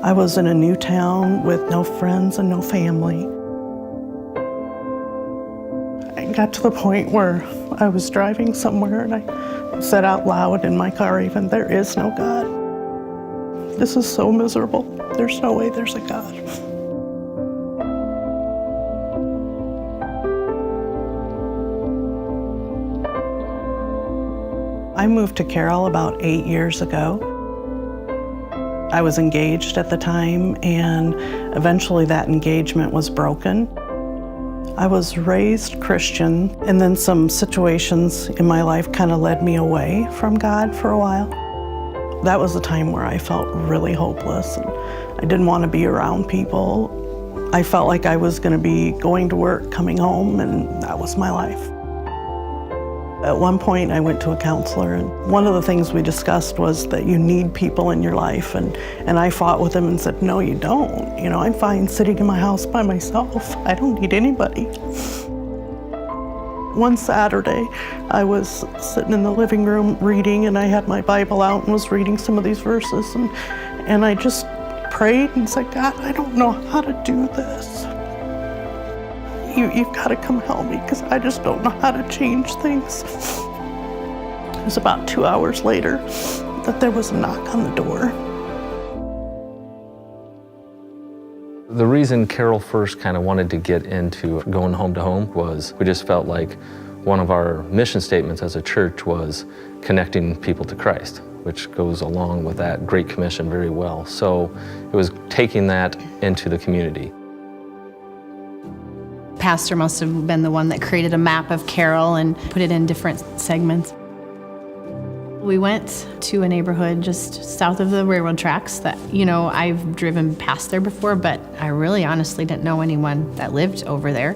I was in a new town with no friends and no family. I got to the point where I was driving somewhere and I said out loud in my car even, "There is no God. This is so miserable. There's no way there's a God." I moved to Carroll about 8 years ago. I was engaged at the time, and eventually that engagement was broken. I was raised Christian, and then some situations in my life kind of led me away from God for a while. That was a time where I felt really hopeless, and I didn't want to be around people. I felt like I was going to be going to work, coming home, and that was my life. At one point, I went to a counselor, and one of the things we discussed was that you need people in your life, and I fought with him and said, "No, you don't. You know, I'm fine sitting in my house by myself. I don't need anybody." One Saturday, I was sitting in the living room reading, and I had my Bible out and was reading some of these verses, and I just prayed and said, "God, I don't know how to do this. You've got to come help me, because I just don't know how to change things." It was about 2 hours later that there was a knock on the door. The reason Carroll first kind of wanted to get into going home to home was we just felt like one of our mission statements as a church was connecting people to Christ, which goes along with that Great Commission very well. So it was taking that into the community. Pastor must have been the one that created a map of Carroll and put it in different segments. We went to a neighborhood just south of the railroad tracks that, you know, I've driven past there before, but I really honestly didn't know anyone that lived over there.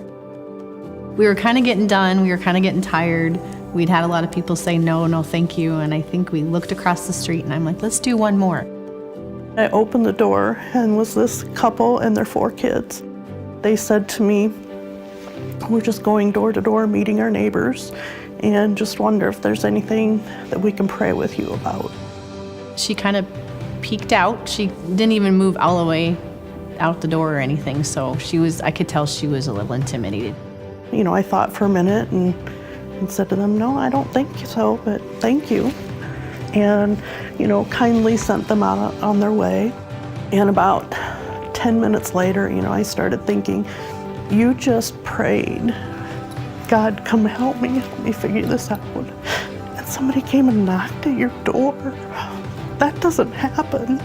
We were kind of getting done. We were kind of getting tired. We'd had a lot of people say, "No, no, thank you." And I think we looked across the street and I'm like, "Let's do one more." I opened the door and was this couple and their 4 kids. They said to me, "We're just going door to door, meeting our neighbors, and just wonder if there's anything that we can pray with you about." She kind of peeked out. She didn't even move all the way out the door or anything, so I could tell she was a little intimidated. You know, I thought for a minute and said to them, "No, I don't think so, but thank you." And, you know, kindly sent them out on their way. And about 10 minutes later, you know, I started thinking, you just prayed, "God, come help me figure this out." And somebody came and knocked at your door. That doesn't happen.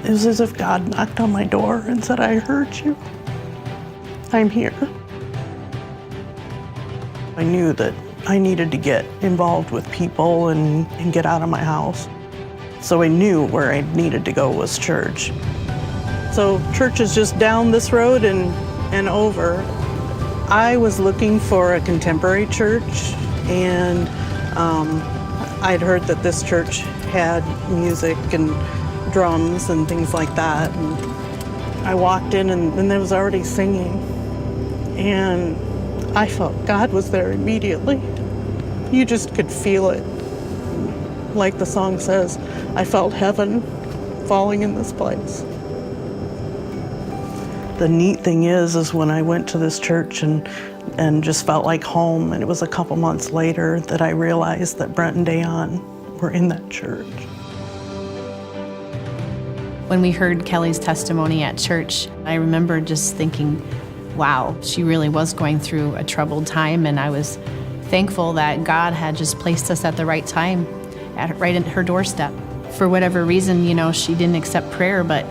It was as if God knocked on my door and said, "I heard you. I'm here." I knew that I needed to get involved with people and get out of my house. So I knew where I needed to go was church. So church is just down this road and over. I was looking for a contemporary church, and I'd heard that this church had music and drums and things like that. And I walked in and there was already singing, and I felt God was there immediately. You just could feel it. Like the song says, I felt heaven falling in this place. The neat thing is when I went to this church and just felt like home, and it was a couple months later that I realized that Brent and Dayon were in that church. When we heard Kelly's testimony at church, I remember just thinking, wow, she really was going through a troubled time, and I was thankful that God had just placed us at the right time, right at her doorstep. For whatever reason, you know, she didn't accept prayer, but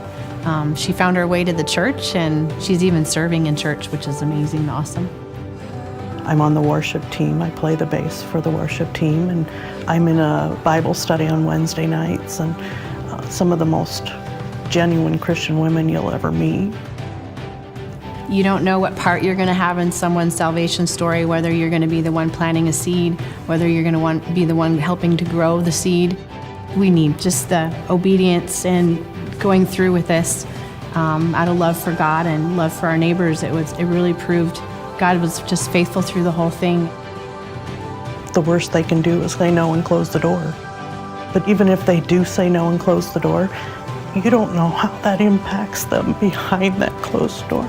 she found her way to the church, and she's even serving in church, which is amazing and awesome. I'm on the worship team. I play the bass for the worship team, and I'm in a Bible study on Wednesday nights, and some of the most genuine Christian women you'll ever meet. You don't know what part you're going to have in someone's salvation story, whether you're going to be the one planting a seed, whether you're going to be the one helping to grow the seed. We need just the obedience and going through with this out of love for God and love for our neighbors. It really proved God was just faithful through the whole thing. The worst they can do is say no and close the door. But even if they do say no and close the door, You don't know how that impacts them behind that closed door.